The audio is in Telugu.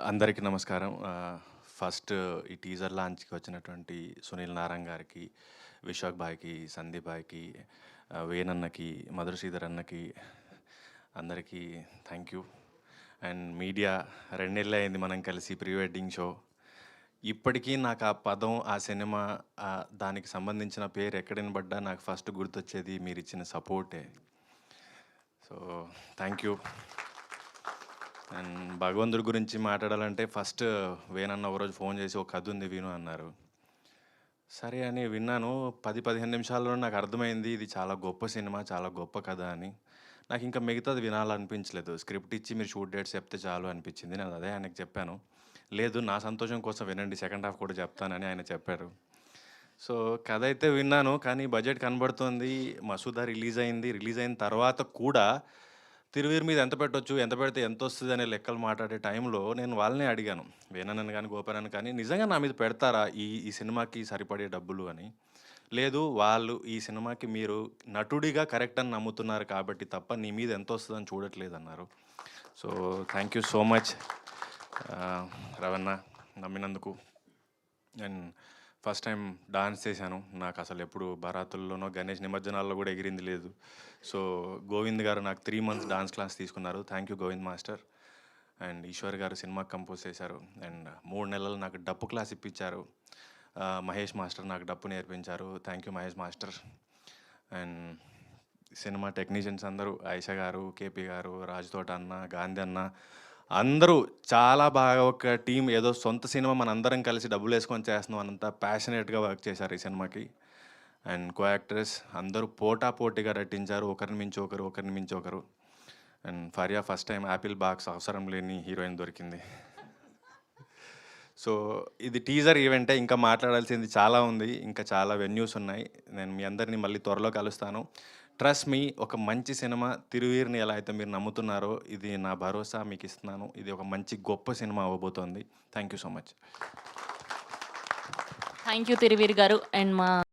అందరికీ నమస్కారం. ఫస్ట్ ఈ టీజర్ లాంచ్‌కి వచ్చినటువంటి సునీల్ నారాయణ గారికి, విశాఖ్ భాయ్‌కి, సందీప్ భాయ్‌కి, వేణన్నకి, మధుర శ్రీధర్ అన్నకి అందరికీ థ్యాంక్ యూ. అండ్ మీడియా 2 నెలలే అయింది మనం కలిసి ప్రీ వెడ్డింగ్ షో. ఇప్పటికీ నాకు ఆ పదం, ఆ సినిమా దానికి సంబంధించిన పేరు ఎక్కడ వినబడ్డా నాకు ఫస్ట్ గుర్తొచ్చేది మీరిచ్చిన సపోర్టే. So thank you. అండ్ భగవంతుడి గురించి మాట్లాడాలంటే ఫస్ట్ వేణన్న ఒకరోజు ఫోన్ చేసి ఒక కథ ఉంది విను అన్నారు. సరే అని విన్నాను. 10-15 నిమిషాల్లో నాకు అర్థమైంది ఇది చాలా గొప్ప సినిమా, చాలా గొప్ప కథ అని. నాకు ఇంకా మిగతాది వినాలనిపించలేదు. స్క్రిప్ట్ ఇచ్చి మీరు షూట్ డేట్స్ చెప్తే చాలు అనిపించింది. నేను అదే ఆయనకి చెప్పాను. లేదు నా సంతోషం కోసం వినండి, సెకండ్ హాఫ్ కూడా చెప్తానని ఆయన చెప్పారు. సో కథ అయితే విన్నాను, కానీ బడ్జెట్ కనబడుతోంది. మసూదా రిలీజ్ అయింది. రిలీజ్ అయిన తర్వాత కూడా తిరువీరు మీద ఎంత పెట్టొచ్చు, ఎంత పెడితే ఎంతొస్తది అనే లెక్కలు మాట్లాడే టైంలో నేను వాళ్ళనే అడిగాను. వేణన్నని కానీ, గోపాలన్ని కానీ, నిజంగా నా మీద పెడతారా ఈ ఈ సినిమాకి సరిపడే డబ్బులు అని. లేదు, వాళ్ళు ఈ సినిమాకి మీరు నటుడిగా కరెక్ట్ అని నమ్ముతున్నారు కాబట్టి తప్ప నీ మీద ఎంతొస్తదని చూడట్లేదన్నారు. So thank you so much Ravana, నమ్మినందుకు. అండ్ ఫస్ట్ టైం డాన్స్ చేశాను. నాకు అసలు ఎప్పుడు బరాతుల్లోనో గణేష్ నిమజ్జనాల్లో కూడా ఎగిరింది లేదు. సో గోవింద్ గారు నాకు 3 మంత్స్ డాన్స్ క్లాస్ తీసుకున్నారు. Thank you Govind master. And Eshwar garu సినిమాకి కంపోజ్ చేశారు. అండ్ 3 నెలలు నాకు డప్పు క్లాస్ ఇప్పించారు. మహేష్ మాస్టర్ నాకు డప్పు నేర్పించారు. Thank you Mahesh master. And cinema technicians అందరూ, ఆయిషా గారు, కేపీ గారు, రాజుతోట అన్న, గాంధీ అన్న, అందరూ చాలా బాగా ఒక టీం, ఏదో సొంత సినిమా మనందరం కలిసి డబ్బులు వేసుకొని చేస్తున్నాం అన్నంత ప్యాషనేట్గా వర్క్ చేశారు ఈ సినిమాకి. అండ్ కో యాక్టర్స్ అందరూ పోటాపోటీగా నటించారు, ఒకరిని మించి ఒకరు, ఒకరిని మించి ఒకరు. And Faria first time Apple box అవసరం లేని హీరోయిన్ దొరికింది. సో ఇది టీజర్ ఈవెంటే, ఇంకా మాట్లాడాల్సింది చాలా ఉంది, ఇంకా చాలా వెన్యూస్ ఉన్నాయి. నేను మీ అందరినీ మళ్ళీ త్వరలో కలుస్తాను. ట్రస్ట్ మీ, ఒక మంచి సినిమా తిరువీరుని ఎలా అయితే మీరు నమ్ముతున్నారో, ఇది నా భరోసా మీకు ఇస్తున్నాను. ఇది ఒక మంచి గొప్ప సినిమా అవ్వబోతోంది. Thank you so much. Thank you Thiruveer గారు. అండ్ మా